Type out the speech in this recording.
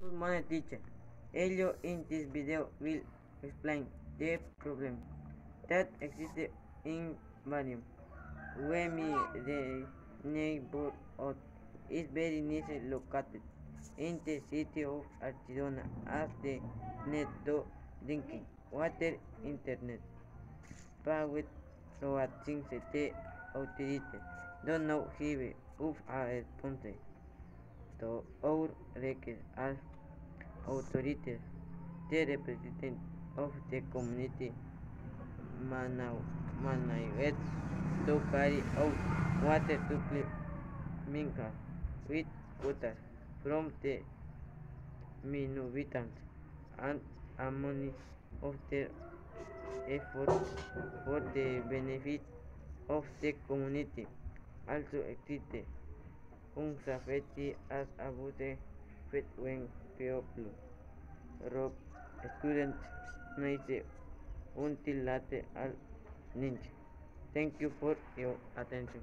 Good morning, teacher. Elio in this video will explain the problem that exists in Barium. When the neighborhood is very nicely located in the city of Archidona as the net to drinking water, internet, power, so things the authorities don't know give of a response to our request as authorities. The representative of the community managed to carry out water supply mingled with water from the inhabitants and among of their efforts for the benefit of the community. Also existed safety as abuse when people rob students nice until late al ninja. Thank you for your attention.